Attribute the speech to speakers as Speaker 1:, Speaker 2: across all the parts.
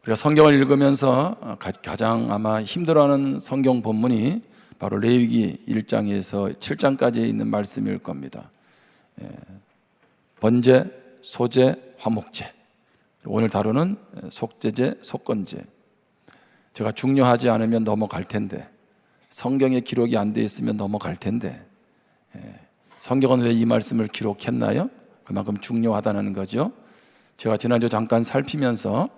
Speaker 1: 우리가 성경을 읽으면서 가장 아마 힘들어하는 성경 본문이 바로 레위기 1장에서 7장까지 있는 말씀일 겁니다. 번제, 소제, 화목제. 오늘 다루는 속제제, 속건제. 제가 중요하지 않으면 넘어갈 텐데, 성경에 기록이 안 돼 있으면 넘어갈 텐데, 성경은 왜 이 말씀을 기록했나요? 그만큼 중요하다는 거죠. 제가 지난주 잠깐 살피면서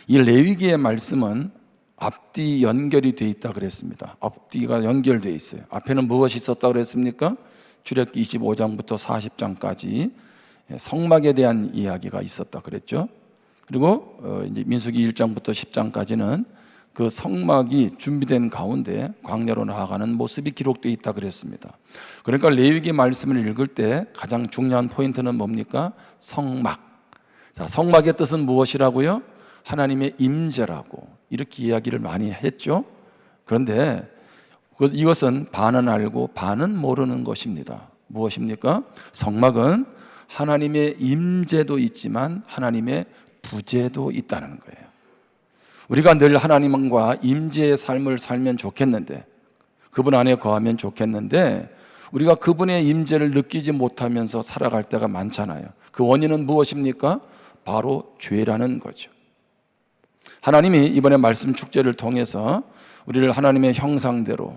Speaker 1: 이 레위기의 말씀은 앞뒤 연결이 돼 있다 그랬습니다. 앞뒤가 연결돼 있어요. 앞에는 무엇이 있었다 그랬습니까? 출애굽기 25장부터 40장까지 성막에 대한 이야기가 있었다 그랬죠. 그리고 이제 민수기 1장부터 10장까지는 그 성막이 준비된 가운데 광야로 나아가는 모습이 기록되어 있다 그랬습니다. 그러니까 레위기 말씀을 읽을 때 가장 중요한 포인트는 뭡니까? 성막. 자, 성막의 뜻은 무엇이라고요? 하나님의 임재라고 이렇게 이야기를 많이 했죠. 그런데 이것은 반은 알고 반은 모르는 것입니다. 무엇입니까? 성막은 하나님의 임재도 있지만 하나님의 부재도 있다는 거예요. 우리가 늘 하나님과 임재의 삶을 살면 좋겠는데, 그분 안에 거하면 좋겠는데 우리가 그분의 임재를 느끼지 못하면서 살아갈 때가 많잖아요. 그 원인은 무엇입니까? 바로 죄라는 거죠. 하나님이 이번에 말씀 축제를 통해서 우리를 하나님의 형상대로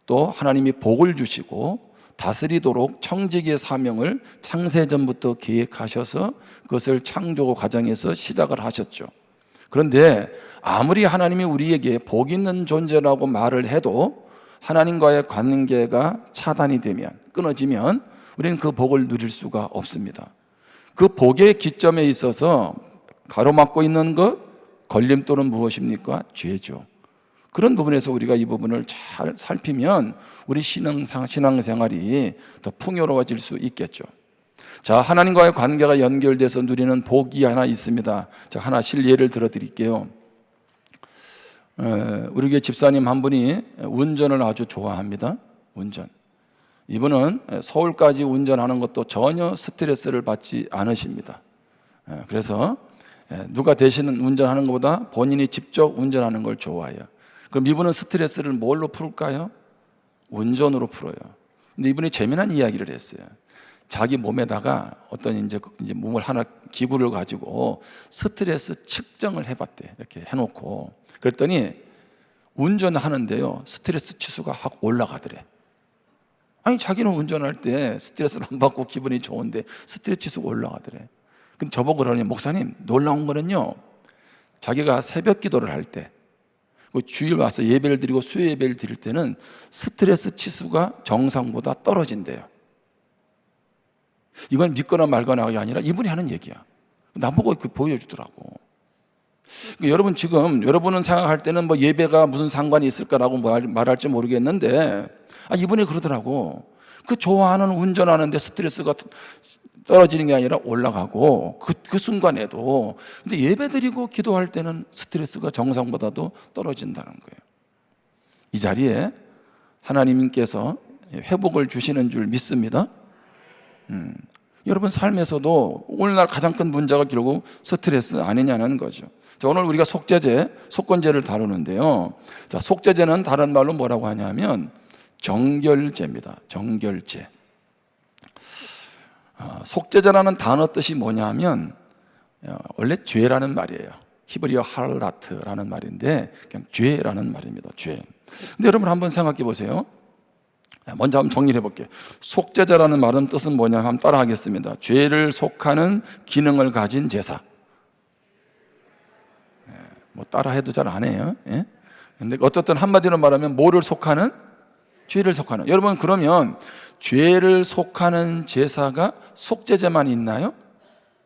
Speaker 1: 또 하나님이 복을 주시고 다스리도록 청지기의 사명을 창세전부터 계획하셔서 그것을 창조 과정에서 시작을 하셨죠. 그런데 아무리 하나님이 우리에게 복 있는 존재라고 말을 해도 하나님과의 관계가 차단이 되면, 끊어지면 우리는 그 복을 누릴 수가 없습니다. 그 복의 기점에 있어서 가로막고 있는 것, 걸림돌은 무엇입니까? 죄죠. 그런 부분에서 우리가 이 부분을 잘 살피면 우리 신앙생활이 더 풍요로워질 수 있겠죠. 자, 하나님과의 관계가 연결돼서 누리는 복이 하나 있습니다. 자, 하나 실예를 들어드릴게요. 우리 교회 집사님 한 분이 운전을 아주 좋아합니다. 운전. 이분은 서울까지 운전하는 것도 전혀 스트레스를 받지 않으십니다. 그래서 누가 대신 운전하는 것보다 본인이 직접 운전하는 걸 좋아해요. 그럼 이분은 스트레스를 뭘로 풀까요? 운전으로 풀어요. 근데 이분이 재미난 이야기를 했어요. 자기 몸에다가 어떤 이제 몸을 하나 기구를 가지고 스트레스 측정을 해봤대. 이렇게 해놓고 그랬더니 운전하는데요, 스트레스 치수가 확 올라가더래. 아니, 자기는 운전할 때 스트레스를 안 받고 기분이 좋은데 스트레스 치수가 올라가더래. 그럼 저보고 그러니, 목사님, 놀라운 거는요, 자기가 새벽 기도를 할 때, 주일 와서 예배를 드리고 수요 예배를 드릴 때는 스트레스 치수가 정상보다 떨어진대요. 이건 믿거나 말거나가 아니라 이분이 하는 얘기야. 나보고 그 보여주더라고. 그러니까 여러분, 지금 여러분은 생각할 때는 뭐 예배가 무슨 상관이 있을까라고 말할지 모르겠는데, 이분이 그러더라고. 그 좋아하는 운전하는데 스트레스가 떨어지는 게 아니라 올라가고, 그 순간에도. 근데 예배 드리고 기도할 때는 스트레스가 정상보다도 떨어진다는 거예요. 이 자리에 하나님께서 회복을 주시는 줄 믿습니다. 여러분 삶에서도 오늘날 가장 큰 문제가 결국 스트레스 아니냐는 거죠. 자, 오늘 우리가 속죄제, 속건제를 다루는데요. 자, 속죄제는 다른 말로 뭐라고 하냐면 정결제입니다. 정결제. 속죄제라는 단어 뜻이 뭐냐면 원래 죄라는 말이에요. 히브리어 할라트라는 말인데 그냥 죄라는 말입니다. 죄. 근데 여러분 한번 생각해 보세요. 먼저 한번 정리해 볼게요. 속죄제라는 말은 뜻은 뭐냐 하면 따라 하겠습니다. 죄를 속하는 기능을 가진 제사. 뭐 따라 해도 잘 안 해요. 근데 어떻든 한마디로 말하면 뭐를 속하는? 죄를 속하는. 여러분, 그러면 죄를 속하는 제사가 속죄제만 있나요?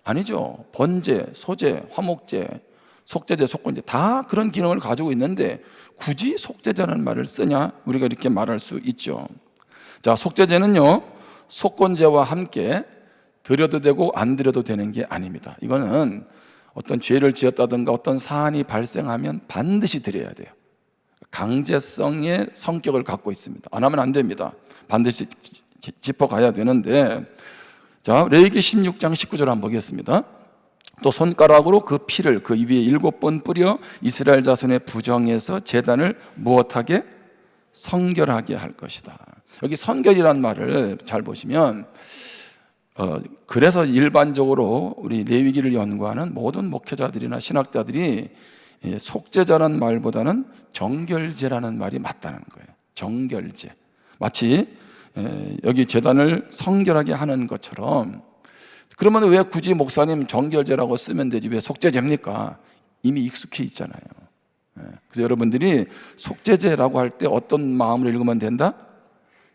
Speaker 1: 아니죠. 번제, 소제, 화목제, 속죄제, 속건제 다 그런 기능을 가지고 있는데 굳이 속죄제라는 말을 쓰냐? 우리가 이렇게 말할 수 있죠. 자, 속죄제는요, 속건제와 함께 드려도 되고 안 드려도 되는 게 아닙니다. 이거는 어떤 죄를 지었다든가 어떤 사안이 발생하면 반드시 드려야 돼요. 강제성의 성격을 갖고 있습니다. 안 하면 안 됩니다. 반드시 짚어가야 되는데, 자, 레위기 16장 19절 한번 보겠습니다. 또 손가락으로 그 피를 그 위에 7번 뿌려 이스라엘 자손의 부정에서 제단을 무엇하게? 성결하게 할 것이다. 여기 성결이란 말을 잘 보시면 그래서 일반적으로 우리 레위기를 연구하는 모든 목회자들이나 신학자들이 속죄자라는 말보다는 정결제라는 말이 맞다는 거예요. 정결제. 마치 여기 제단을 성결하게 하는 것처럼. 그러면 왜 굳이 목사님 정결제라고 쓰면 되지 왜 속죄제입니까? 이미 익숙해 있잖아요. 그래서 여러분들이 속죄제라고 할 때 어떤 마음으로 읽으면 된다?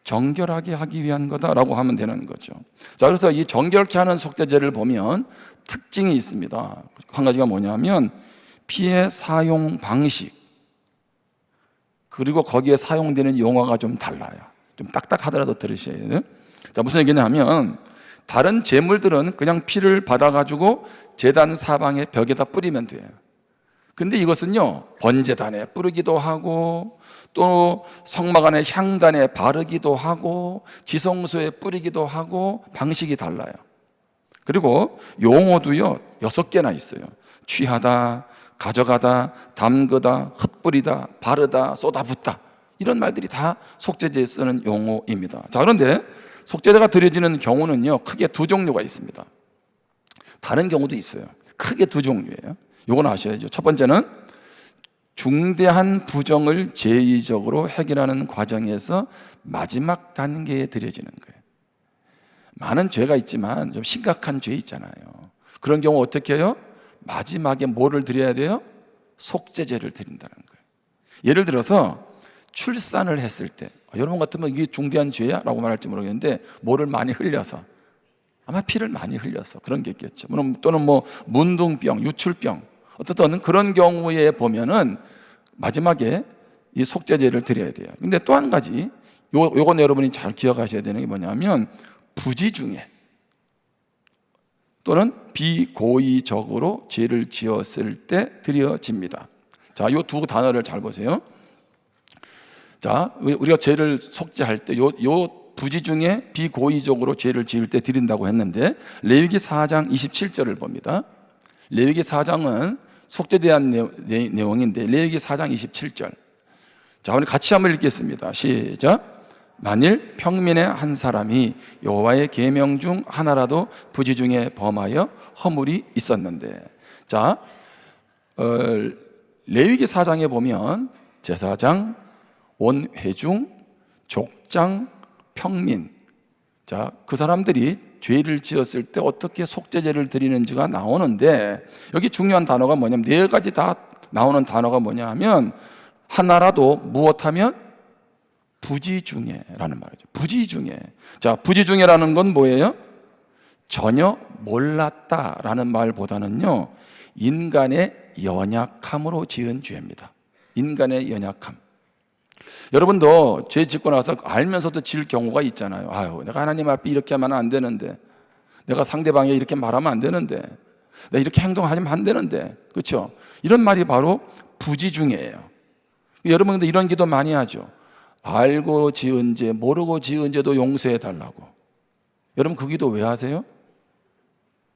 Speaker 1: 정결하게 하기 위한 거다라고 하면 되는 거죠. 자, 그래서 이 정결케 하는 속죄제를 보면 특징이 있습니다. 한 가지가 뭐냐면 피의 사용 방식, 그리고 거기에 사용되는 용어가 좀 달라요. 좀 딱딱하더라도 들으셔야 돼요. 자, 무슨 얘기냐면 다른 제물들은 그냥 피를 받아가지고 제단 사방의 벽에다 뿌리면 돼요. 근데 이것은요, 번제단에 뿌리기도 하고 또 성막 안의 향단에 바르기도 하고 지성소에 뿌리기도 하고 방식이 달라요. 그리고 용어도요 6개나 있어요. 취하다, 가져가다, 담그다, 흩뿌리다, 바르다, 쏟아붓다, 이런 말들이 다 속죄제에 쓰는 용어입니다. 자, 그런데 속죄제가 드려지는 경우는요 크게 2종류가 있습니다. 다른 경우도 있어요. 크게 2종류예요. 이건 아셔야죠. 첫 번째는 중대한 부정을 제의적으로 해결하는 과정에서 마지막 단계에 드려지는 거예요. 많은 죄가 있지만 좀 심각한 죄 있잖아요. 그런 경우 어떻게 해요? 마지막에 뭐를 드려야 돼요? 속죄제를 드린다는 거예요. 예를 들어서 출산을 했을 때, 여러분 같으면 이게 중대한 죄야? 라고 말할지 모르겠는데 뭐를 많이 흘려서, 아마 피를 많이 흘려서 그런 게 있겠죠. 또는 뭐 문둥병, 유출병, 어떻든 그런 경우에 보면은 마지막에 이 속죄제를 드려야 돼요. 근데 또 한 가지, 요건 여러분이 잘 기억하셔야 되는 게 뭐냐면 부지중에 또는 비고의적으로 죄를 지었을 때 드려집니다. 자, 요 2 단어를 잘 보세요. 자, 우리가 죄를 속죄할 때 요 부지 중에 비고의적으로 죄를 지을 때 드린다고 했는데 레위기 4장 27절을 봅니다. 레위기 4장은 속죄에 대한 내용인데 레위기 4장 27절. 자, 우리 같이 한번 읽겠습니다. 시작. 만일 평민의 한 사람이 여호와의 계명 중 하나라도 부지 중에 범하여 허물이 있었는데, 자, 레위기 4장에 보면 제사장, 온 회중, 족장, 평민, 자, 그 사람들이 죄를 지었을 때 어떻게 속죄제를 드리는지가 나오는데 여기 중요한 단어가 뭐냐면 4가지 다 나오는 단어가 뭐냐 하면 하나라도 무엇하면 부지 중에라는 말이죠. 부지 중에. 자, 부지 중에라는 건 뭐예요? 전혀 몰랐다라는 말보다는요 인간의 연약함으로 지은 죄입니다. 인간의 연약함. 여러분도 죄 짓고 나서 알면서도 질 경우가 있잖아요. 아유, 내가 하나님 앞에 이렇게 하면 안 되는데, 내가 상대방에 이렇게 말하면 안 되는데, 내가 이렇게 행동하면 안 되는데, 그렇죠? 이런 말이 바로 부지중이에요. 여러분도 이런 기도 많이 하죠. 알고 지은 죄, 모르고 지은 죄도 용서해 달라고. 여러분 그 기도 왜 하세요?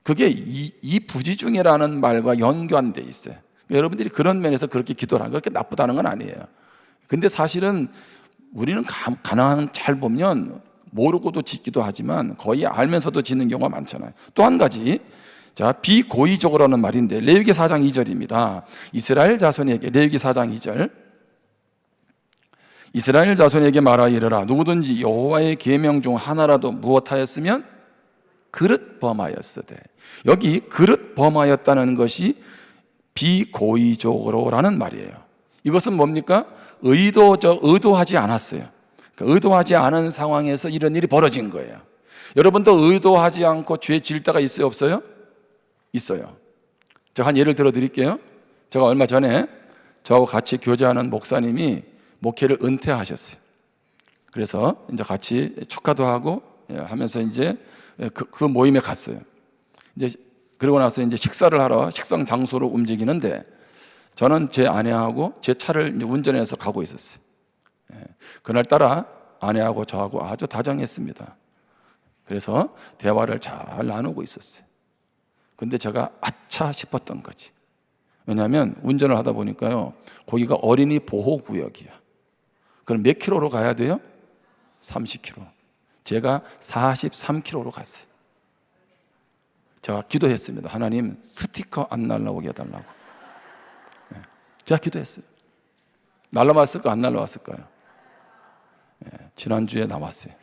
Speaker 1: 그게 이 부지중이라는 말과 연관돼 있어요. 여러분들이 그런 면에서 그렇게 기도를 하는 건 그렇게 나쁘다는 건 아니에요. 근데 사실은 우리는 가능한 잘 보면 모르고도 짓기도 하지만 거의 알면서도 짓는 경우가 많잖아요. 또 한 가지, 자, 비고의적으로는 말인데 레위기 4장 2절입니다. 이스라엘 자손에게, 레위기 4장 2절, 이스라엘 자손에게 말하 이르라. 누구든지 여호와의 계명 중 하나라도 무엇하였으면 그릇 범하였으되, 여기 그릇 범하였다는 것이 비고의적으로라는 말이에요. 이것은 뭡니까? 의도하지 않았어요. 그러니까 의도하지 않은 상황에서 이런 일이 벌어진 거예요. 여러분도 의도하지 않고 죄 지을 때가 있어요, 없어요? 있어요. 제가 한 예를 들어 드릴게요. 제가 얼마 전에 저하고 같이 교제하는 목사님이 목회를 은퇴하셨어요. 그래서 이제 같이 축하도 하고 하면서 이제 그 모임에 갔어요. 이제 그러고 나서 이제 식사를 하러 식당 장소로 움직이는데 저는 제 아내하고 제 차를 운전해서 가고 있었어요. 그날따라 아내하고 저하고 아주 다정했습니다. 그래서 대화를 잘 나누고 있었어요. 근데 제가 아차 싶었던 거지. 왜냐하면 운전을 하다 보니까요, 거기가 어린이 보호구역이야. 그럼 몇 킬로로 가야 돼요? 30km. 제가 43km로 갔어요. 제가 기도했습니다. 하나님, 스티커 안 날라오게 해달라고. 제가 기도했어요. 날라왔을까 안 날라왔을까요? 지난주에 나왔어요.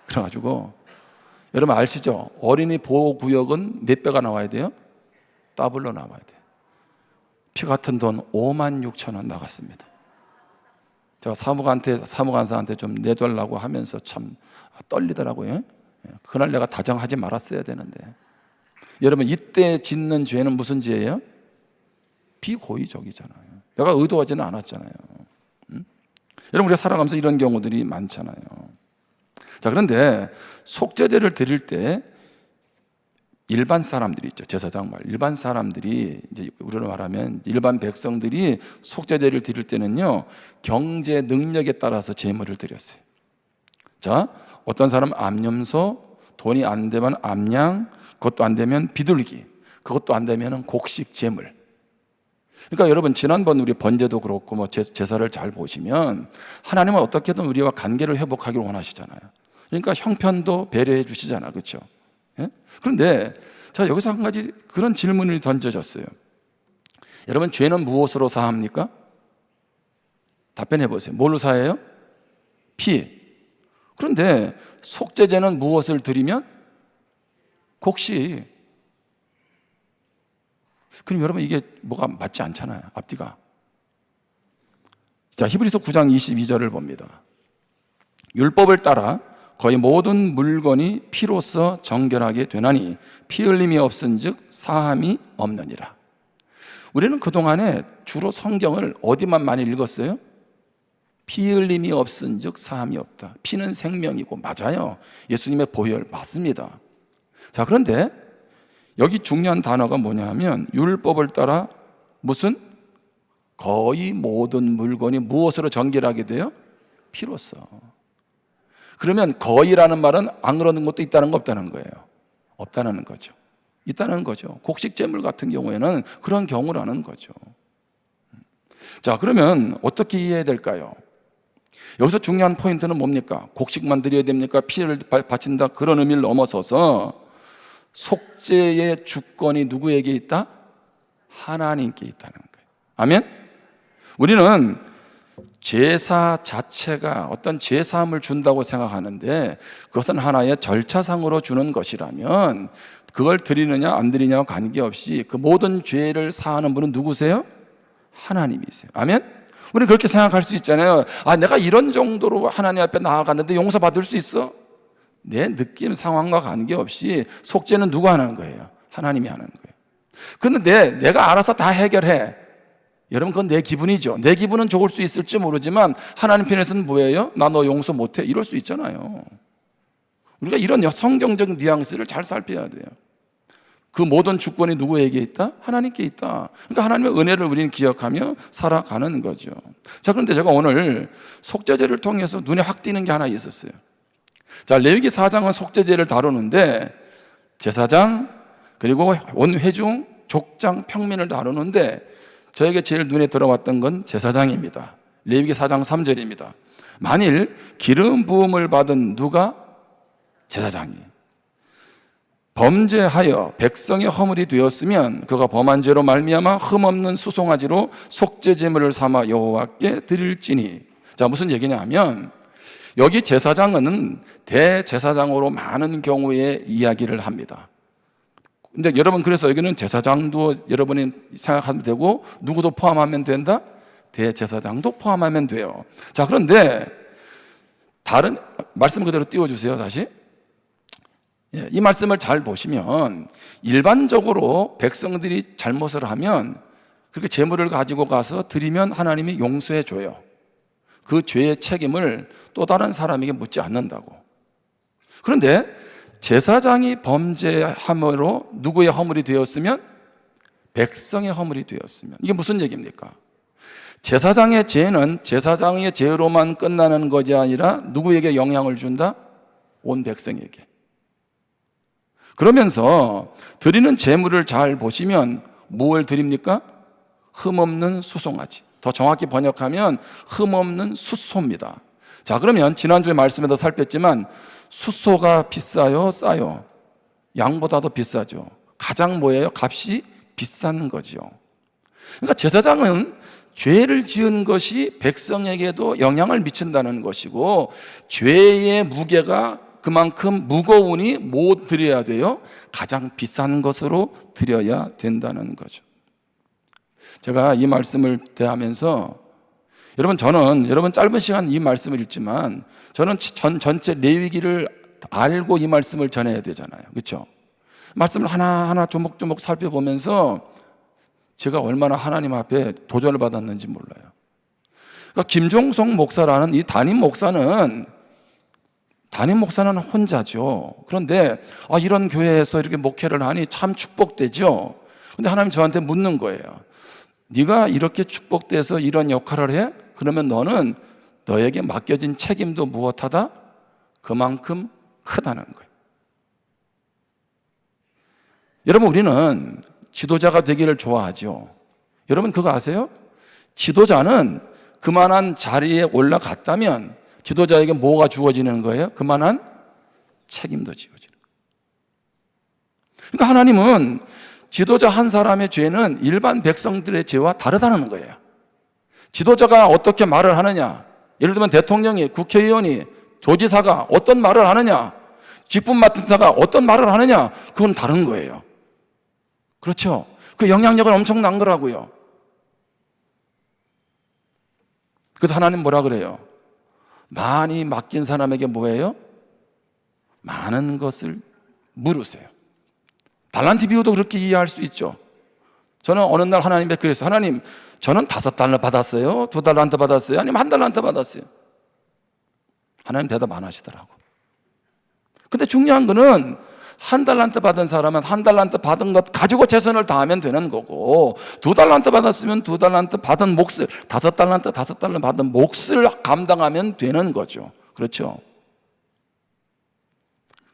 Speaker 1: 그래가지고 여러분 아시죠? 어린이 보호구역은 몇 배가 나와야 돼요? 더블로 나와야 돼요. 피 같은 돈 56,000원 나갔습니다. 제가 사무관사한테 좀 내달라고 하면서 참 떨리더라고요. 그날 내가 다정하지 말았어야 되는데. 여러분, 이때 짓는 죄는 무슨 죄예요? 비고의적이잖아요. 내가 의도하지는 않았잖아요. 여러분, 우리가 살아가면서 이런 경우들이 많잖아요. 자, 그런데 속죄제를 드릴 때 일반 사람들이 있죠. 제사장 말. 일반 사람들이, 이제 우리로 말하면 일반 백성들이 속죄제를 드릴 때는요, 경제 능력에 따라서 제물을 드렸어요. 자, 어떤 사람은 암염소, 돈이 안 되면 암양, 그것도 안 되면 비둘기, 그것도 안 되면 곡식 제물. 그러니까 여러분, 지난번 우리 번제도 그렇고 뭐 제사를 잘 보시면 하나님은 어떻게든 우리와 관계를 회복하기를 원하시잖아요. 그러니까 형편도 배려해 주시잖아, 그렇죠? 예? 그런데 자, 여기서 한 가지 그런 질문이 던져졌어요. 여러분, 죄는 무엇으로 사합니까? 답변해 보세요. 뭘로 사해요? 피. 그런데 속죄제는 무엇을 드리면? 곡식. 그럼 여러분, 이게 뭐가 맞지 않잖아요, 앞뒤가. 자, 히브리서 9장 22절을 봅니다. 율법을 따라 거의 모든 물건이 피로써 정결하게 되나니 피 흘림이 없은즉 사함이 없느니라. 우리는 그동안에 주로 성경을 어디만 많이 읽었어요? 피 흘림이 없은즉 사함이 없다. 피는 생명이고, 맞아요. 예수님의 보혈 맞습니다. 자, 그런데 여기 중요한 단어가 뭐냐 하면 율법을 따라 무슨? 거의 모든 물건이 무엇으로 정결하게 돼요? 피로써. 그러면 거의라는 말은 안 그러는 것도 있다는 거 없다는 거예요? 없다는 거죠. 있다는 거죠. 곡식 제물 같은 경우에는 그런 경우라는 거죠. 자, 그러면 어떻게 이해해야 될까요? 여기서 중요한 포인트는 뭡니까? 곡식만 드려야 됩니까? 피를 바친다, 그런 의미를 넘어서서 속죄의 주권이 누구에게 있다? 하나님께 있다는 거예요. 아멘? 우리는 제사 자체가 어떤 제사함을 준다고 생각하는데 그것은 하나의 절차상으로 주는 것이라면 그걸 드리느냐 안 드리냐와 관계없이 그 모든 죄를 사하는 분은 누구세요? 하나님이세요. 아멘? 우리는 그렇게 생각할 수 있잖아요. 아, 내가 이런 정도로 하나님 앞에 나아갔는데 용서받을 수 있어? 내 느낌 상황과 관계없이 속죄는 누가 하는 거예요? 하나님이 하는 거예요. 그런데 내가 알아서 다 해결해. 여러분, 그건 내 기분이죠. 내 기분은 좋을 수 있을지 모르지만 하나님 편에서는 뭐예요? 나 너 용서 못해. 이럴 수 있잖아요. 우리가 이런 성경적 뉘앙스를 잘 살펴야 돼요. 그 모든 주권이 누구에게 있다? 하나님께 있다. 그러니까 하나님의 은혜를 우리는 기억하며 살아가는 거죠. 자, 그런데 제가 오늘 속죄제를 통해서 눈에 확 띄는 게 하나 있었어요. 자, 레위기 4장은 속죄제를 다루는데 제사장, 그리고 온 회중, 족장, 평민을 다루는데 저에게 제일 눈에 들어왔던 건 제사장입니다. 레위기 4장 3절입니다. 만일 기름 부음을 받은 누가? 제사장이 범죄하여 백성의 허물이 되었으면 그가 범한 죄로 말미암아 흠없는 수송아지로 속죄제물을 삼아 여호와께 드릴지니. 자, 무슨 얘기냐 하면 여기 제사장은 대제사장으로 많은 경우에 이야기를 합니다. 근데 여러분, 그래서 여기는 제사장도 여러분이 생각하면 되고 누구도 포함하면 된다? 대제사장도 포함하면 돼요. 자, 그런데 다른 말씀 그대로 띄워주세요. 다시. 이 말씀을 잘 보시면 일반적으로 백성들이 잘못을 하면 그렇게 제물을 가지고 가서 드리면 하나님이 용서해 줘요. 그 죄의 책임을 또 다른 사람에게 묻지 않는다고. 그런데 제사장이 범죄함으로 누구의 허물이 되었으면? 백성의 허물이 되었으면. 이게 무슨 얘기입니까? 제사장의 죄는 제사장의 죄로만 끝나는 것이 아니라 누구에게 영향을 준다? 온 백성에게. 그러면서 드리는 제물을 잘 보시면 무엇을 드립니까? 흠없는 수송아지. 더 정확히 번역하면 흠없는 숫소입니다. 자, 그러면 지난주에 말씀에도 살폈지만 숫소가 비싸요, 싸요? 양보다도 비싸죠. 가장 뭐예요? 값이 비싼 거죠. 그러니까 제사장은 죄를 지은 것이 백성에게도 영향을 미친다는 것이고, 죄의 무게가 그만큼 무거우니 뭐 드려야 돼요? 가장 비싼 것으로 드려야 된다는 거죠. 제가 이 말씀을 대하면서 여러분 짧은 시간 이 말씀을 읽지만 저는 전체 레위기를 알고 이 말씀을 전해야 되잖아요. 그렇죠? 말씀을 하나하나 조목조목 살펴보면서 제가 얼마나 하나님 앞에 도전을 받았는지 몰라요. 그러니까 김종성 목사라는 이 담임 목사는 혼자죠. 그런데 이런 교회에서 이렇게 목회를 하니 참 축복되죠. 근데 하나님 저한테 묻는 거예요. 네가 이렇게 축복돼서 이런 역할을 해? 그러면 너는 너에게 맡겨진 책임도 무엇하다? 그만큼 크다는 거예요. 여러분, 우리는 지도자가 되기를 좋아하죠. 여러분 그거 아세요? 지도자는 그만한 자리에 올라갔다면 지도자에게 뭐가 주어지는 거예요? 그만한 책임도 지어지는 거예요. 그러니까 하나님은 지도자 한 사람의 죄는 일반 백성들의 죄와 다르다는 거예요. 지도자가 어떻게 말을 하느냐, 예를 들면 대통령이, 국회의원이, 도지사가 어떤 말을 하느냐, 직분 맡은 자가 어떤 말을 하느냐, 그건 다른 거예요. 그렇죠? 그 영향력은 엄청난 거라고요. 그래서 하나님 뭐라 그래요? 많이 맡긴 사람에게 뭐예요? 많은 것을 물으세요. 달란트 비유도 그렇게 이해할 수 있죠. 저는 어느 날 하나님께 그랬어요. 하나님, 저는 5달러 받았어요? 2달란트 받았어요? 아니면 1달란트 받았어요? 하나님 대답 안 하시더라고. 근데 중요한 거는 1달란트 받은 사람은 1달란트 받은 것 가지고 최선을 다하면 되는 거고, 2달란트 받았으면 2달란트 받은 몫을, 5달란트 받은 몫을 감당하면 되는 거죠. 그렇죠?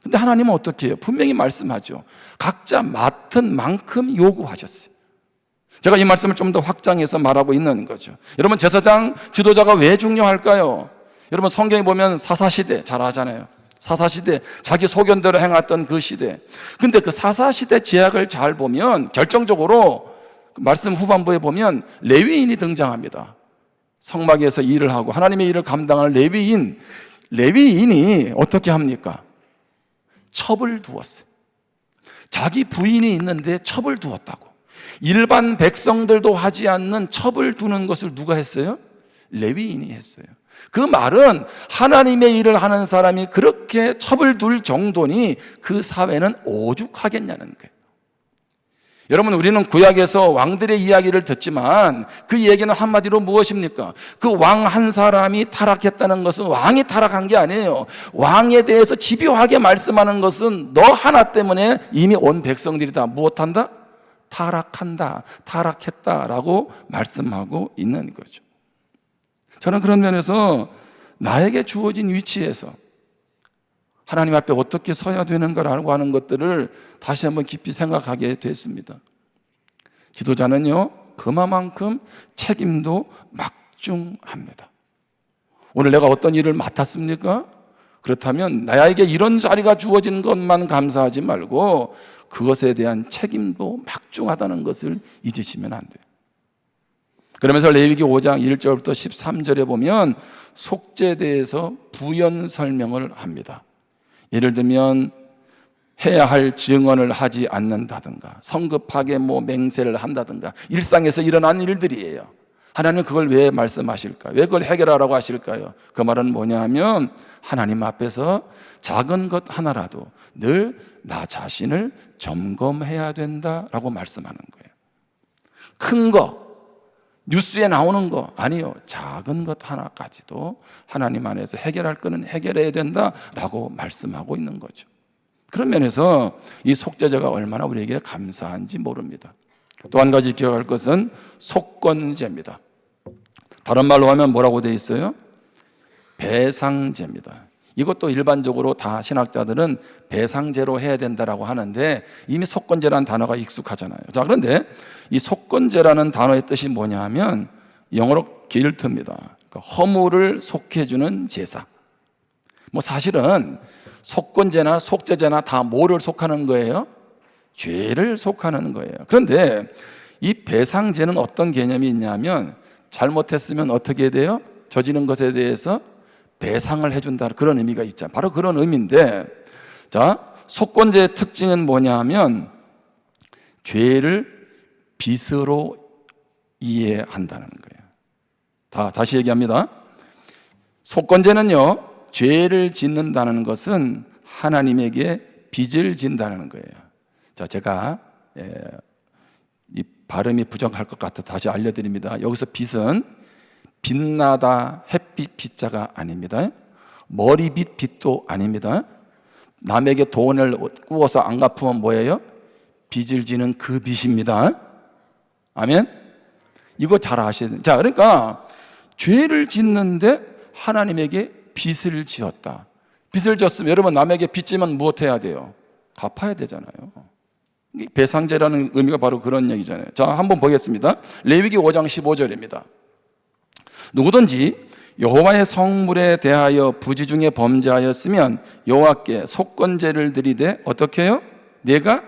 Speaker 1: 근데 하나님은 어떻게 해요? 분명히 말씀하죠. 각자 맡은 만큼 요구하셨어요. 제가 이 말씀을 좀 더 확장해서 말하고 있는 거죠. 여러분, 제사장, 지도자가 왜 중요할까요? 여러분, 성경에 보면 사사시대 잘 아잖아요. 사사시대, 자기 소견대로 행했던 그 시대. 근데 그 사사시대 제약을 잘 보면 결정적으로 말씀 후반부에 보면 레위인이 등장합니다. 성막에서 일을 하고 하나님의 일을 감당하는 레위인이 어떻게 합니까? 첩을 두었어요. 자기 부인이 있는데 첩을 두었다고. 일반 백성들도 하지 않는 첩을 두는 것을 누가 했어요? 레위인이 했어요. 그 말은 하나님의 일을 하는 사람이 그렇게 첩을 둘 정도니 그 사회는 오죽하겠냐는 거예요. 여러분, 우리는 구약에서 왕들의 이야기를 듣지만 그 얘기는 한마디로 무엇입니까? 그 왕 한 사람이 타락했다는 것은 왕이 타락한 게 아니에요. 왕에 대해서 집요하게 말씀하는 것은 너 하나 때문에 이미 온 백성들이 다 무엇한다? 타락한다, 타락했다라고 말씀하고 있는 거죠. 저는 그런 면에서 나에게 주어진 위치에서 하나님 앞에 어떻게 서야 되는가라고 하는 것들을 다시 한번 깊이 생각하게 됐습니다. 지도자는요, 그만큼 책임도 막중합니다. 오늘 내가 어떤 일을 맡았습니까? 그렇다면 나에게 이런 자리가 주어진 것만 감사하지 말고 그것에 대한 책임도 막중하다는 것을 잊으시면 안 돼요. 그러면서 레위기 5장 1절부터 13절에 보면 속죄에 대해서 부연 설명을 합니다. 예를 들면 해야 할 증언을 하지 않는다든가 성급하게 맹세를 한다든가 일상에서 일어난 일들이에요. 하나님은 그걸 왜 말씀하실까요? 왜 그걸 해결하라고 하실까요? 그 말은 뭐냐 하면 하나님 앞에서 작은 것 하나라도 늘 나 자신을 점검해야 된다라고 말씀하는 거예요. 큰 거, 뉴스에 나오는 거 아니요. 작은 것 하나까지도 하나님 안에서 해결할 거는 해결해야 된다라고 말씀하고 있는 거죠. 그런 면에서 이 속죄제가 얼마나 우리에게 감사한지 모릅니다. 또 한 가지 기억할 것은 속건제입니다. 다른 말로 하면 뭐라고 되어 있어요? 배상제입니다. 이것도 일반적으로 다 신학자들은 배상제로 해야 된다라고 하는데 이미 속건제라는 단어가 익숙하잖아요. 자, 그런데 이 속건제라는 단어의 뜻이 뭐냐 하면 영어로 guilt입니다. 그러니까 허물을 속해주는 제사. 뭐 사실은 속건제나 속죄제나 다 뭐를 속하는 거예요? 죄를 속하는 거예요. 그런데 이 배상제는 어떤 개념이 있냐면 잘못했으면 어떻게 돼요? 저지른 것에 대해서 배상을 해준다, 그런 의미가 있잖아요. 바로 그런 의미인데, 자, 속건제의 특징은 뭐냐 하면 죄를 빚으로 이해한다는 거예요. 다시 얘기합니다. 속건제는요, 죄를 짓는다는 것은 하나님에게 빚을 진다는 거예요. 자, 제가 이 발음이 부정할 것 같아 다시 알려드립니다. 여기서 빚은 빛나다 햇빛 빚자가 아닙니다. 머리빚 빚도 아닙니다. 남에게 돈을 꾸어서 안 갚으면 뭐예요? 빚을 지는 그 빚입니다. 아멘? 이거 잘 아셔야 돼요. 자, 그러니까 죄를 짓는데 하나님에게 빚을 지었다. 빚을 졌으면 여러분 남에게 빚 지면 무엇해야 돼요? 갚아야 되잖아요. 배상제라는 의미가 바로 그런 얘기잖아요. 자, 한번 보겠습니다. 레위기 5장 15절입니다. 누구든지 여호와의 성물에 대하여 부지 중에 범죄하였으면 여호와께 속건제를 드리되 어떻게 해요? 내가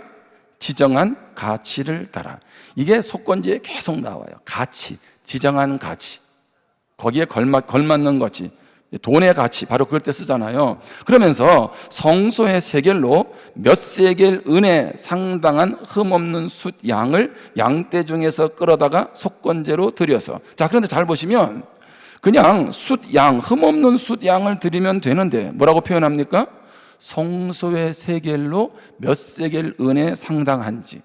Speaker 1: 지정한 가치를 따라. 이게 속건제에 계속 나와요. 가치, 지정한 가치, 거기에 걸맞는 가치, 돈의 가치, 바로 그럴 때 쓰잖아요. 그러면서 성소의 세겔로 몇 세겔 은에 상당한 흠없는 숫 양을 양떼 중에서 끌어다가 속건제로 드려서. 자, 그런데 잘 보시면 그냥 숫 양, 흠없는 숫 양을 드리면 되는데 뭐라고 표현합니까? 성소의 세겔로 몇 세겔 은에 상당한지.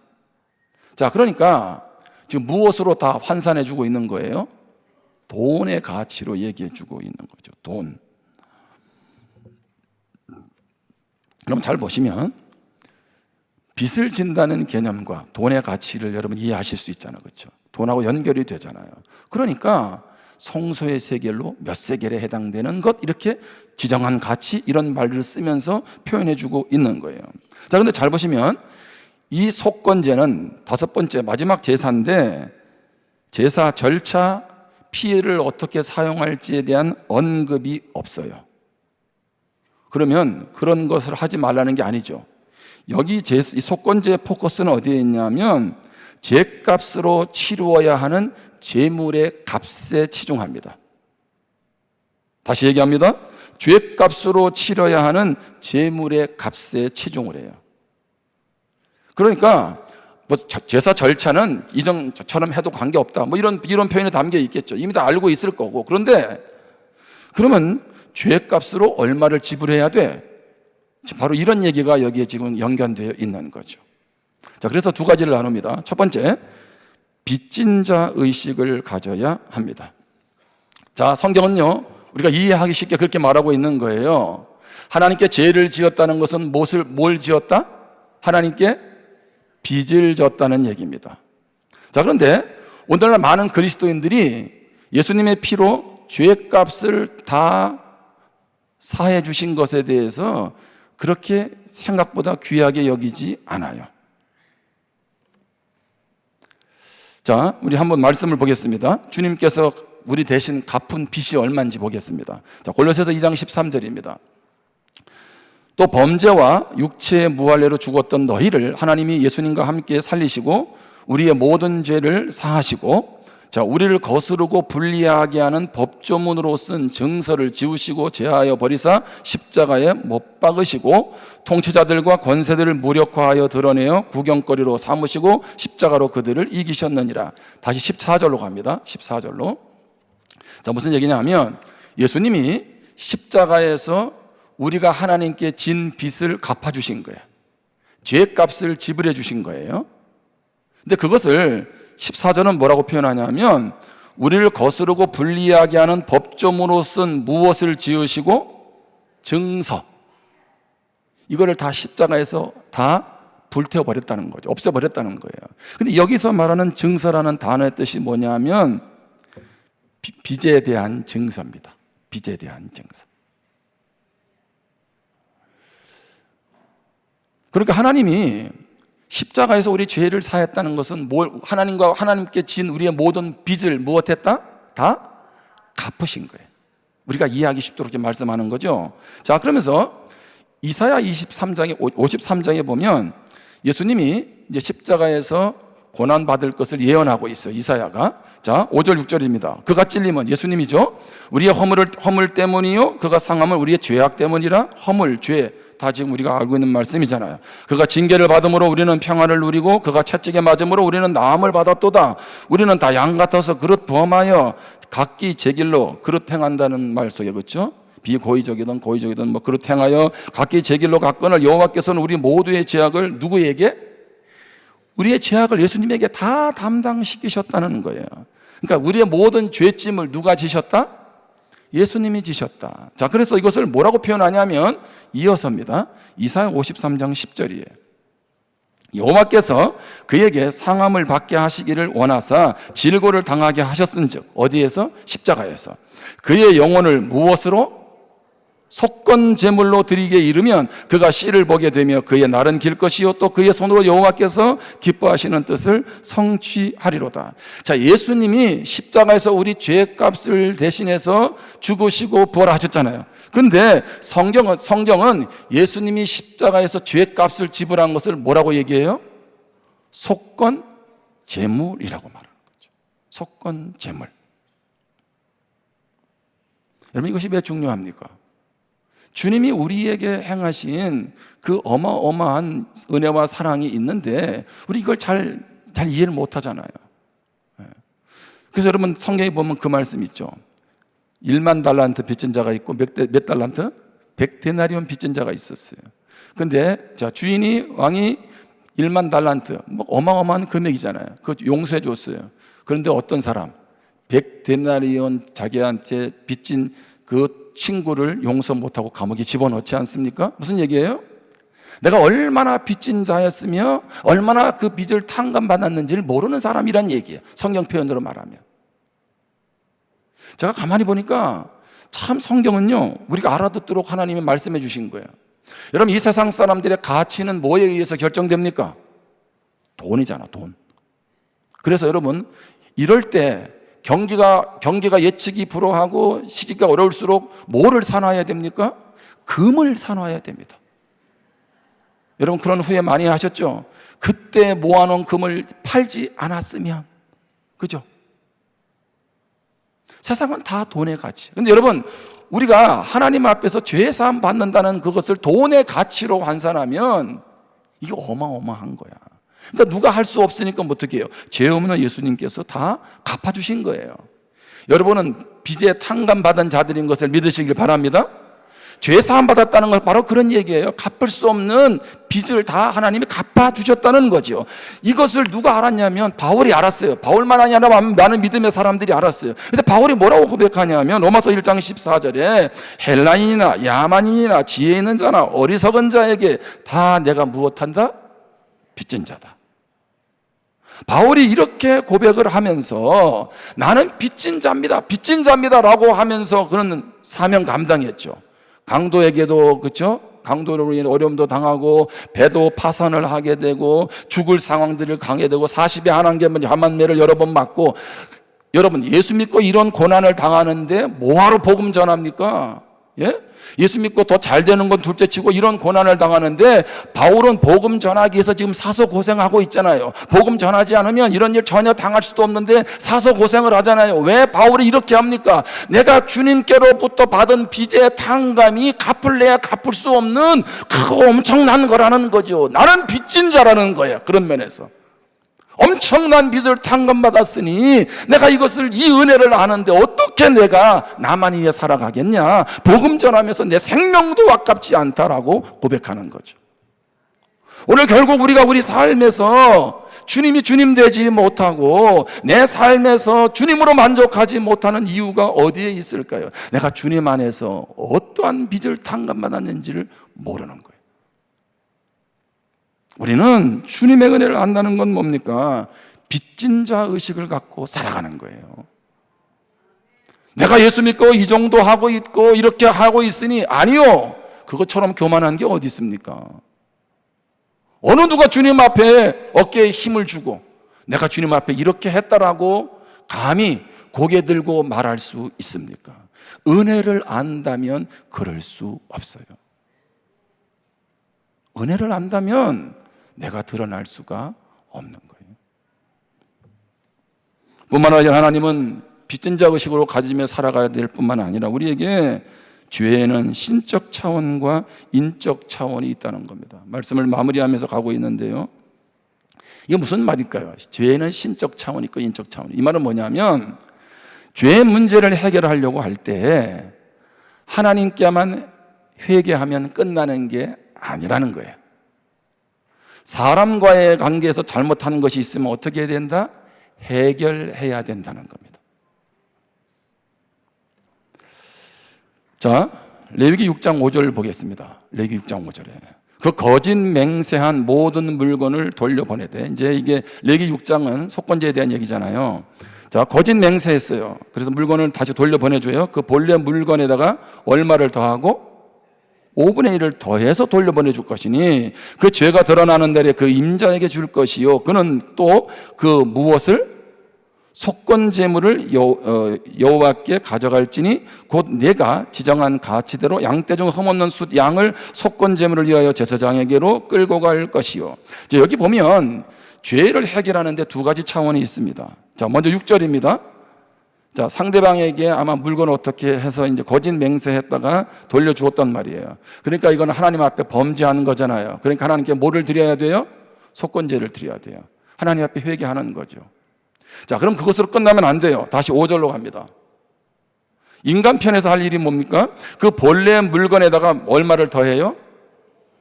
Speaker 1: 자, 그러니까 지금 무엇으로 다 환산해 주고 있는 거예요? 돈의 가치로 얘기해 주고 있는 거죠. 돈. 그럼 잘 보시면 빚을 진다는 개념과 돈의 가치를 여러분 이해하실 수 있잖아요. 그렇죠? 돈하고 연결이 되잖아요. 그러니까 성소의 세겔로 몇 세겔에 해당되는 것, 이렇게 지정한 가치, 이런 말을 쓰면서 표현해 주고 있는 거예요. 자, 그런데 잘 보시면 이 속건제는 다섯 번째 마지막 제사인데 제사 절차, 피해를 어떻게 사용할지에 대한 언급이 없어요. 그러면 그런 것을 하지 말라는 게 아니죠. 여기 이 속건제의 포커스는 어디에 있냐면 죄값으로 치루어야 하는 재물의 값에 치중합니다. 다시 얘기합니다. 죄값으로 치러야 하는 재물의 값에 치중을 해요. 그러니까 뭐 제사 절차는 이전처럼 해도 관계없다, 뭐 이런 표현이 담겨 있겠죠. 이미 다 알고 있을 거고. 그런데 그러면 죄값으로 얼마를 지불해야 돼? 바로 이런 얘기가 여기에 지금 연관되어 있는 거죠. 자, 그래서 두 가지를 나눕니다. 첫 번째, 빚진 자 의식을 가져야 합니다. 자, 성경은요, 우리가 이해하기 쉽게 그렇게 말하고 있는 거예요. 하나님께 죄를 지었다는 것은 뭘 지었다? 하나님께 빚을 졌다는 얘기입니다. 자, 그런데 오늘날 많은 그리스도인들이 예수님의 피로 죄값을 다 사해 주신 것에 대해서 그렇게 생각보다 귀하게 여기지 않아요. 자, 우리 한번 말씀을 보겠습니다. 주님께서 우리 대신 갚은 빚이 얼마인지 보겠습니다. 자, 골로새서 2장 13절입니다. 또 범죄와 육체의 무할례로 죽었던 너희를 하나님이 예수님과 함께 살리시고 우리의 모든 죄를 사하시고, 자, 우리를 거스르고 불리하게 하는 법조문으로 쓴 증서를 지우시고 제하여 버리사 십자가에 못 박으시고 통치자들과 권세들을 무력화하여 드러내어 구경거리로 삼으시고 십자가로 그들을 이기셨느니라. 다시 14절로 갑니다. 14절로. 자, 무슨 얘기냐 하면 예수님이 십자가에서 우리가 하나님께 진 빚을 갚아주신 거예요. 죄값을 지불해 주신 거예요. 근데 그것을 14절은 뭐라고 표현하냐면 우리를 거스르고 불리하게 하는 법조문으로 쓴 무엇을 지으시고 증서, 이거를 다 십자가에서 다 불태워버렸다는 거죠. 없애버렸다는 거예요. 근데 여기서 말하는 증서라는 단어의 뜻이 뭐냐면 빚에 대한 증서입니다. 빚에 대한 증서. 그러니까 하나님이 십자가에서 우리 죄를 사했다는 것은 하나님과 하나님께 진 우리의 모든 빚을 무엇했다? 다 갚으신 거예요. 우리가 이해하기 쉽도록 좀 말씀하는 거죠. 자, 그러면서 이사야 53장에 보면 예수님이 이제 십자가에서 고난받을 것을 예언하고 있어요, 이사야가. 자, 5절 6절입니다. 그가 찔림은 예수님이죠. 우리의 허물 때문이요, 그가 상함은 우리의 죄악 때문이라. 허물, 죄, 다 지금 우리가 알고 있는 말씀이잖아요. 그가 징계를 받음으로 우리는 평안을 누리고 그가 채찍에 맞음으로 우리는 나음을 받았도다. 우리는 다 양 같아서 그릇 범하여 각기 제 길로 그릇 행한다는 말 속에, 그렇죠? 비고의적이든 고의적이든 뭐 그릇 행하여 각기 제 길로 갔거늘 여호와께서는 우리 모두의 죄악을 누구에게? 우리의 죄악을 예수님에게 다 담당시키셨다는 거예요. 그러니까 우리의 모든 죄짐을 누가 지셨다? 예수님이 지셨다. 자, 그래서 이것을 뭐라고 표현하냐면 이어서입니다. 이사야 53장 10절이에요. 여호와께서 그에게 상함을 받게 하시기를 원하사 질고를 당하게 하셨은즉, 어디에서? 십자가에서. 그의 영혼을 무엇으로? 속건 제물로 드리게 이르면 그가 씨를 보게 되며 그의 날은 길 것이요 또 그의 손으로 여호와께서 기뻐하시는 뜻을 성취하리로다. 자, 예수님이 십자가에서 우리 죄값을 대신해서 죽으시고 부활하셨잖아요. 근데 성경은 예수님이 십자가에서 죄값을 지불한 것을 뭐라고 얘기해요? 속건 제물이라고 말하는 거죠. 속건 제물. 여러분, 이것이 왜 중요합니까? 주님이 우리에게 행하신 그 어마어마한 은혜와 사랑이 있는데 우리 이걸 잘 이해를 못하잖아요. 그래서 여러분, 성경에 보면 그 말씀 있죠. 1만 달란트 빚진 자가 있고 몇 달란트? 100데나리온 빚진 자가 있었어요. 근데 자, 왕이 1만 달란트, 뭐 어마어마한 금액이잖아요. 그거 용서해 줬어요. 그런데 어떤 사람 100데나리온 자기한테 빚진 그 친구를 용서 못하고 감옥에 집어넣지 않습니까? 무슨 얘기예요? 내가 얼마나 빚진 자였으며 얼마나 그 빚을 탕감받았는지를 모르는 사람이란 얘기예요, 성경 표현으로 말하면. 제가 가만히 보니까 참 성경은요, 우리가 알아듣도록 하나님이 말씀해 주신 거예요. 여러분, 이 세상 사람들의 가치는 뭐에 의해서 결정됩니까? 돈이잖아, 돈. 그래서 여러분, 이럴 때 경기가 예측이 불허하고 시기가 어려울수록 뭐를 사놔야 됩니까? 금을 사놔야 됩니다. 여러분, 그런 후회 많이 하셨죠? 그때 모아놓은 금을 팔지 않았으면, 그죠? 세상은 다 돈의 가치. 근데 여러분, 우리가 하나님 앞에서 죄사함 받는다는 그것을 돈의 가치로 환산하면 이게 어마어마한 거야. 그러니까 누가 할 수 없으니까 어떻게 해요? 죄 없는 예수님께서 다 갚아주신 거예요. 여러분은 빚에 탕감받은 자들인 것을 믿으시길 바랍니다. 죄 사함 받았다는 건 바로 그런 얘기예요. 갚을 수 없는 빚을 다 하나님이 갚아주셨다는 거죠. 이것을 누가 알았냐면 바울이 알았어요. 바울만 아니라 많은 믿음의 사람들이 알았어요. 근데 바울이 뭐라고 고백하냐면 로마서 1장 14절에 헬라인이나 야만인이나 지혜 있는 자나 어리석은 자에게 다 내가 무엇한다? 빚진 자다. 바울이 이렇게 고백을 하면서 나는 빚진 자입니다 라고 하면서 그런 사명 감당했죠. 강도에게도, 그렇죠? 강도로 인해 어려움도 당하고 배도 파선을 하게 되고 죽을 상황들을 당하게 되고 40에 한 매를 여러 번 맞고. 여러분, 예수 믿고 이런 고난을 당하는데 뭐하러 복음 전합니까? 예? 예수 믿고 더 잘 되는 건 둘째치고 이런 고난을 당하는데 바울은 복음 전하기 위해서 지금 사서 고생하고 있잖아요. 복음 전하지 않으면 이런 일 전혀 당할 수도 없는데 사서 고생을 하잖아요. 왜 바울이 이렇게 합니까? 내가 주님께로부터 받은 빚의 탕감이 갚을래야 갚을 수 없는 그거 엄청난 거라는 거죠. 나는 빚진 자라는 거야. 그런 면에서 엄청난 빚을 탕감받았으니 내가 이 은혜를 아는데 어떻게 내가 나만 위해 살아가겠냐? 복음 전하면서 내 생명도 아깝지 않다라고 고백하는 거죠. 오늘 결국 우리가 우리 삶에서 주님이 주님 되지 못하고 내 삶에서 주님으로 만족하지 못하는 이유가 어디에 있을까요? 내가 주님 안에서 어떠한 빚을 탕감받았는지를 모르는 거예요. 우리는 주님의 은혜를 안다는 건 뭡니까? 빚진 자 의식을 갖고 살아가는 거예요. 내가 예수 믿고 이 정도 하고 있고 이렇게 하고 있으니, 아니요, 그것처럼 교만한 게 어디 있습니까? 어느 누가 주님 앞에 어깨에 힘을 주고 내가 주님 앞에 이렇게 했다라고 감히 고개 들고 말할 수 있습니까? 은혜를 안다면 그럴 수 없어요. 은혜를 안다면 내가 드러날 수가 없는 거예요. 뿐만 아니라 하나님은 빚진 자 의식으로 가지며 살아가야 될 뿐만 아니라 우리에게 죄에는 신적 차원과 인적 차원이 있다는 겁니다. 말씀을 마무리하면서 가고 있는데요, 이게 무슨 말일까요? 죄에는 신적 차원이 있고 인적 차원이. 이 말은 뭐냐면 죄의 문제를 해결하려고 할 때 하나님께만 회개하면 끝나는 게 아니라는 거예요. 사람과의 관계에서 잘못하는 것이 있으면 어떻게 해야 된다? 해결해야 된다는 겁니다. 자, 레위기 6장 5절 보겠습니다. 레위기 6장 5절에 그 거짓 맹세한 모든 물건을 돌려보내되, 이제 이게 레위기 6장은 속건제에 대한 얘기잖아요. 자, 거짓 맹세했어요. 그래서 물건을 다시 돌려보내줘요. 그 본래 물건에다가 얼마를 더하고 5분의 1을 더해서 돌려보내줄 것이니 그 죄가 드러나는 날에 그 임자에게 줄 것이요, 그는 또 그 무엇을 속건 제물을 여호와께 가져갈지니 곧 내가 지정한 가치대로 양떼 중 흠없는 숫 양을 속건 제물을 위하여 제사장에게로 끌고 갈 것이요. 이제 여기 보면 죄를 해결하는 데 두 가지 차원이 있습니다. 자, 먼저 6절입니다. 자, 상대방에게 아마 물건을 어떻게 해서 이제 거짓 맹세했다가 돌려주었단 말이에요. 그러니까 이건 하나님 앞에 범죄하는 거잖아요. 그러니까 하나님께 뭐를 드려야 돼요? 속건제를 드려야 돼요. 하나님 앞에 회개하는 거죠. 자, 그럼 그것으로 끝나면 안 돼요. 다시 5절로 갑니다. 인간 편에서 할 일이 뭡니까? 그 본래 물건에다가 얼마를 더해요?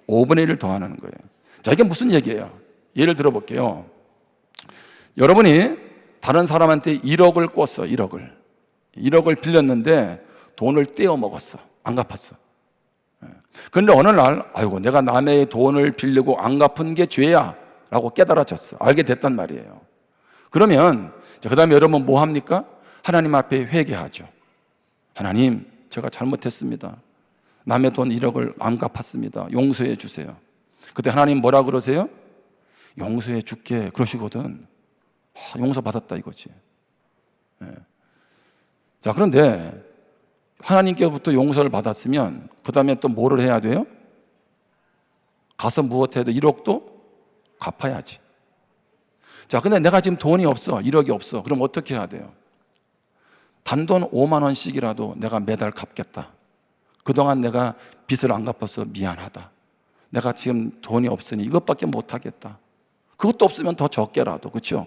Speaker 1: 5분의 1을 더하는 거예요. 자, 이게 무슨 얘기예요? 예를 들어 볼게요. 여러분이 다른 사람한테 1억을 꿨어. 1억을 빌렸는데 돈을 떼어 먹었어. 안 갚았어. 그런데 어느 날 아이고, 내가 남의 돈을 빌리고 안 갚은 게 죄야 라고 깨달아졌어. 알게 됐단 말이에요. 그러면 그 다음에 여러분 뭐 합니까? 하나님 앞에 회개하죠. 하나님, 제가 잘못했습니다. 남의 돈 1억을 안 갚았습니다. 용서해 주세요. 그때 하나님 뭐라 그러세요? 용서해 줄게 그러시거든. 용서받았다 이거지. 자, 그런데 하나님께부터 용서를 받았으면 그 다음에 또 뭐를 해야 돼요? 가서 무엇 해야 돼? 1억도 갚아야지. 자, 근데 내가 지금 돈이 없어. 1억이 없어. 그럼 어떻게 해야 돼요? 단돈 5만 원씩이라도 내가 매달 갚겠다. 그동안 내가 빚을 안 갚아서 미안하다. 내가 지금 돈이 없으니 이것밖에 못 하겠다. 그것도 없으면 더 적게라도, 그렇죠?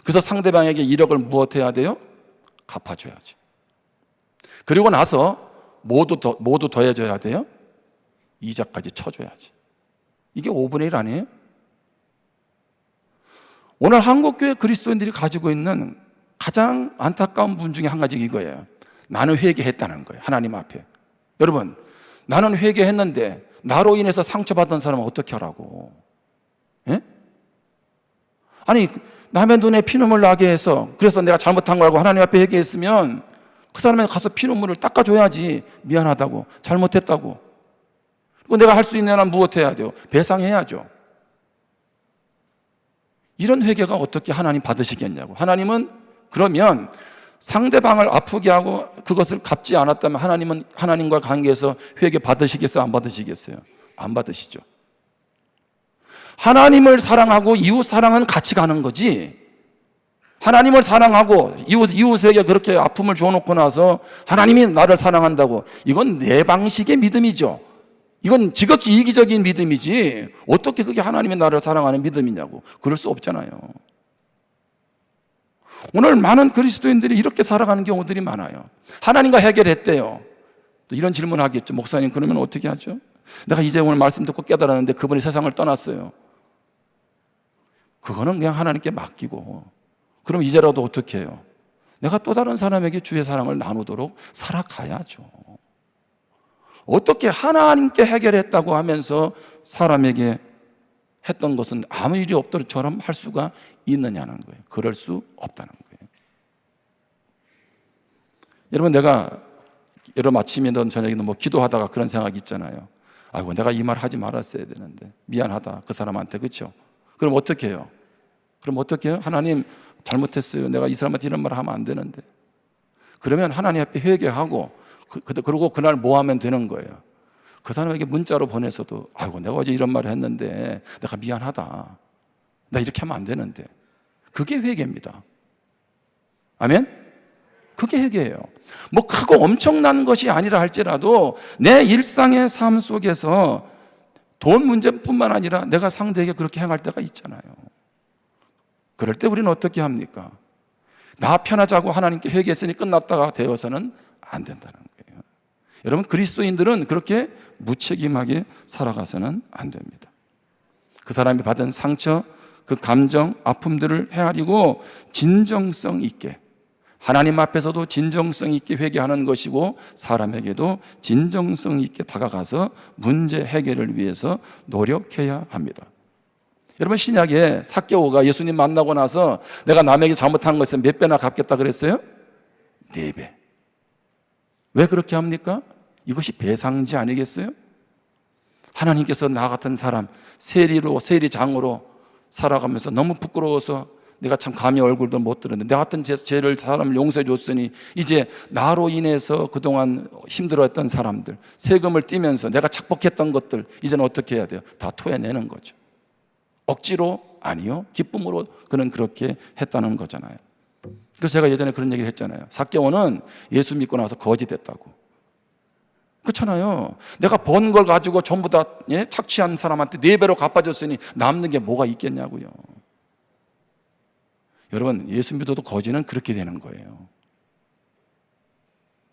Speaker 1: 그래서 상대방에게 1억을 무엇 해야 돼요? 갚아줘야지. 그리고 나서 모두 더해줘야 돼요? 이자까지 쳐줘야지. 이게 5분의 1 아니에요? 오늘 한국교회 그리스도인들이 가지고 있는 가장 안타까운 분 중에 한 가지가 이거예요. 나는 회개했다는 거예요. 하나님 앞에. 여러분, 나는 회개했는데 나로 인해서 상처받은 사람은 어떻게 하라고? 예? 아니, 남의 눈에 피눈물 나게 해서 그래서 내가 잘못한 거라고 하나님 앞에 회개했으면 그 사람에 가서 피눈물을 닦아줘야지. 미안하다고, 잘못했다고. 그리고 내가 할 수 있는 한 무엇 해야 돼요? 배상해야죠. 이런 회개가 어떻게 하나님 받으시겠냐고. 하나님은 그러면 상대방을 아프게 하고 그것을 갚지 않았다면 하나님은 하나님과 관계에서 회개 받으시겠어요? 안 받으시겠어요? 안 받으시죠. 하나님을 사랑하고 이웃 사랑은 같이 가는 거지. 하나님을 사랑하고 이웃에게 그렇게 아픔을 줘놓고 나서 하나님이 나를 사랑한다고, 이건 내 방식의 믿음이죠. 이건 지극히 이기적인 믿음이지 어떻게 그게 하나님이 나를 사랑하는 믿음이냐고. 그럴 수 없잖아요. 오늘 많은 그리스도인들이 이렇게 살아가는 경우들이 많아요. 하나님과 해결했대요. 또 이런 질문을 하겠죠. 목사님, 그러면 어떻게 하죠? 내가 이제 오늘 말씀 듣고 깨달았는데 그분이 세상을 떠났어요. 그거는 그냥 하나님께 맡기고, 그럼 이제라도 어떻게 해요? 내가 또 다른 사람에게 주의 사랑을 나누도록 살아가야죠. 어떻게 하나님께 해결했다고 하면서 사람에게 했던 것은 아무 일이 없더처럼 할 수가 있느냐는 거예요. 그럴 수 없다는 거예요. 여러분, 내가 여러분 아침이든 저녁이든 뭐 기도하다가 그런 생각이 있잖아요. 아이고 내가 이 말 하지 말았어야 되는데 미안하다 그 사람한테. 그렇죠? 그럼 어떻게 해요? 하나님 잘못했어요. 내가 이 사람한테 이런 말 하면 안 되는데. 그러면 하나님 앞에 회개하고 그리고 그날 뭐 하면 되는 거예요? 그 사람에게 문자로 보내서도 아이고 내가 어제 이런 말을 했는데 내가 미안하다. 나 이렇게 하면 안 되는데. 그게 회개입니다. 아멘? 그게 회개예요. 뭐 크고 엄청난 것이 아니라 할지라도 내 일상의 삶 속에서 돈 문제뿐만 아니라 내가 상대에게 그렇게 행할 때가 있잖아요. 그럴 때 우리는 어떻게 합니까? 나 편하자고 하나님께 회개했으니 끝났다가 되어서는 안 된다는 거예요. 여러분, 그리스도인들은 그렇게 무책임하게 살아가서는 안 됩니다. 그 사람이 받은 상처, 그 감정, 아픔들을 헤아리고 진정성 있게, 하나님 앞에서도 진정성 있게 회개하는 것이고 사람에게도 진정성 있게 다가가서 문제 해결을 위해서 노력해야 합니다. 여러분, 신약에 삭개오가 예수님 만나고 나서 내가 남에게 잘못한 것은 몇 배나 갚겠다 그랬어요? 4배. 왜 그렇게 합니까? 이것이 배상지 아니겠어요? 하나님께서 나 같은 사람 세리장으로 살아가면서 너무 부끄러워서 내가 참 감히 얼굴도 못 들었는데 내 같은 사람을 용서해 줬으니 이제 나로 인해서 그동안 힘들어했던 사람들, 세금을 떼면서 내가 착복했던 것들 이제는 어떻게 해야 돼요? 다 토해내는 거죠. 억지로? 아니요, 기쁨으로 그는 그렇게 했다는 거잖아요. 그래서 제가 예전에 그런 얘기를 했잖아요. 삭개오는 예수 믿고 나서 거지 됐다고. 그렇잖아요. 내가 번 걸 가지고 전부 다 착취한 사람한테 4배로 갚아줬으니 남는 게 뭐가 있겠냐고요. 여러분, 예수 믿어도 거지는 그렇게 되는 거예요.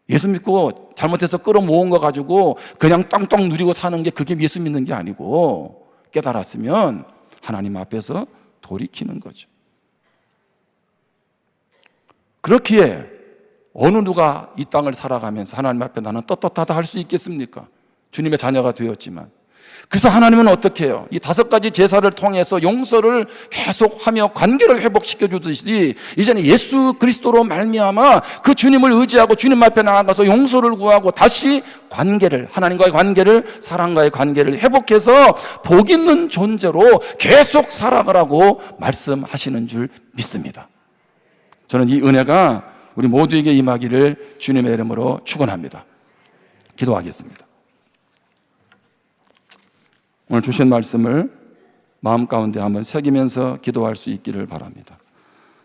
Speaker 1: 예수 믿고 잘못해서 끌어모은 거 가지고 그냥 땅땅 누리고 사는 게 그게 예수 믿는 게 아니고 깨달았으면 하나님 앞에서 돌이키는 거죠. 그렇기에 어느 누가 이 땅을 살아가면서 하나님 앞에 나는 떳떳하다 할 수 있겠습니까? 주님의 자녀가 되었지만. 그래서 하나님은 어떻게 해요? 이 5가지 제사를 통해서 용서를 계속하며 관계를 회복시켜 주듯이 이제는 예수 그리스도로 말미암아 그 주님을 의지하고 주님 앞에 나아가서 용서를 구하고 다시 관계를, 하나님과의 관계를, 사람과의 관계를 회복해서 복 있는 존재로 계속 살아가라고 말씀하시는 줄 믿습니다. 저는 이 은혜가 우리 모두에게 임하기를 주님의 이름으로 축원합니다. 기도하겠습니다. 오늘 주신 말씀을 마음 가운데 한번 새기면서 기도할 수 있기를 바랍니다.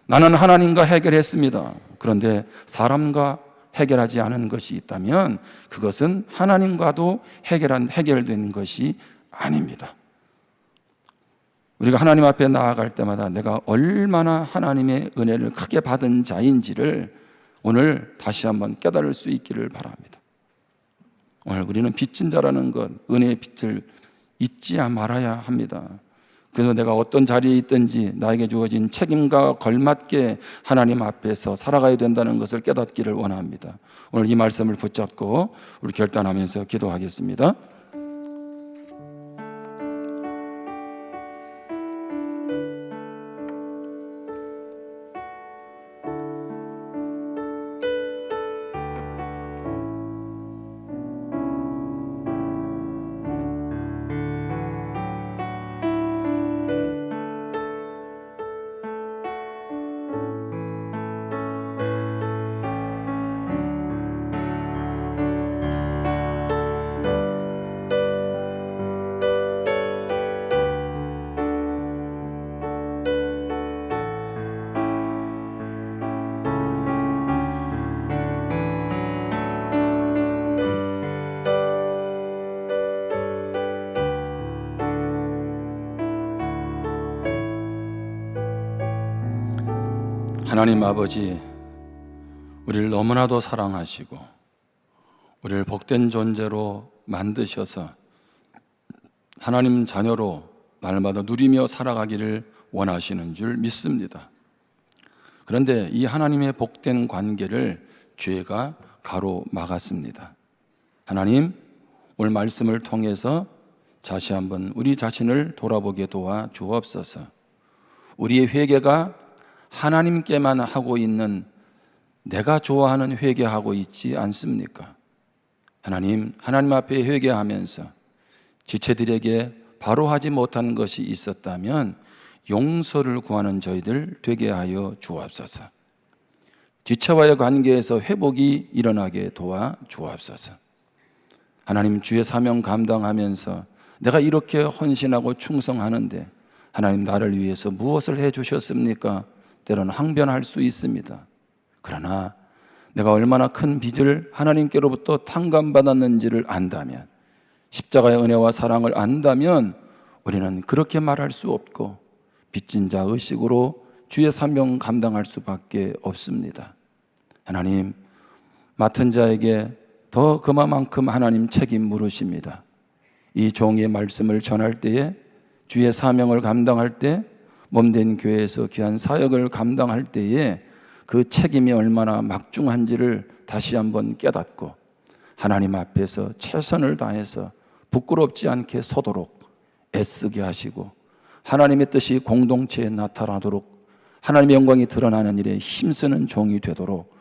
Speaker 1: 나는 하나님과 해결했습니다. 그런데 사람과 해결하지 않은 것이 있다면 그것은 하나님과도 해결된 것이 아닙니다. 우리가 하나님 앞에 나아갈 때마다 내가 얼마나 하나님의 은혜를 크게 받은 자인지를 오늘 다시 한번 깨달을 수 있기를 바랍니다. 오늘 우리는 빚진 자라는 것, 은혜의 빚을 잊지 말아야 합니다. 그래서 내가 어떤 자리에 있든지 나에게 주어진 책임과 걸맞게 하나님 앞에서 살아가야 된다는 것을 깨닫기를 원합니다. 오늘 이 말씀을 붙잡고 우리 결단하면서 기도하겠습니다. 하나님 아버지, 우리를 너무나도 사랑하시고 우리를 복된 존재로 만드셔서 하나님 자녀로 날마다 누리며 살아가기를 원하시는 줄 믿습니다. 그런데 이 하나님의 복된 관계를 죄가 가로막았습니다. 하나님, 오늘 말씀을 통해서 다시 한번 우리 자신을 돌아보게 도와 주옵소서. 우리의 회개가 하나님께만 하고 있는 내가 좋아하는 회개하고 있지 않습니까? 하나님 앞에 회개하면서 지체들에게 바로 하지 못한 것이 있었다면 용서를 구하는 저희들 되게 하여 주옵소서. 지체와의 관계에서 회복이 일어나게 도와 주옵소서. 하나님, 주의 사명 감당하면서 내가 이렇게 헌신하고 충성하는데 하나님, 나를 위해서 무엇을 해 주셨습니까? 때로는 항변할 수 있습니다. 그러나 내가 얼마나 큰 빚을 하나님께로부터 탕감받았는지를 안다면, 십자가의 은혜와 사랑을 안다면 우리는 그렇게 말할 수 없고 빚진 자 의식으로 주의 사명 감당할 수밖에 없습니다. 하나님, 맡은 자에게 더 그만큼 하나님 책임 물으십니다. 이 종의 말씀을 전할 때에, 주의 사명을 감당할 때, 몸된 교회에서 귀한 사역을 감당할 때에 그 책임이 얼마나 막중한지를 다시 한번 깨닫고 하나님 앞에서 최선을 다해서 부끄럽지 않게 서도록 애쓰게 하시고, 하나님의 뜻이 공동체에 나타나도록, 하나님의 영광이 드러나는 일에 힘쓰는 종이 되도록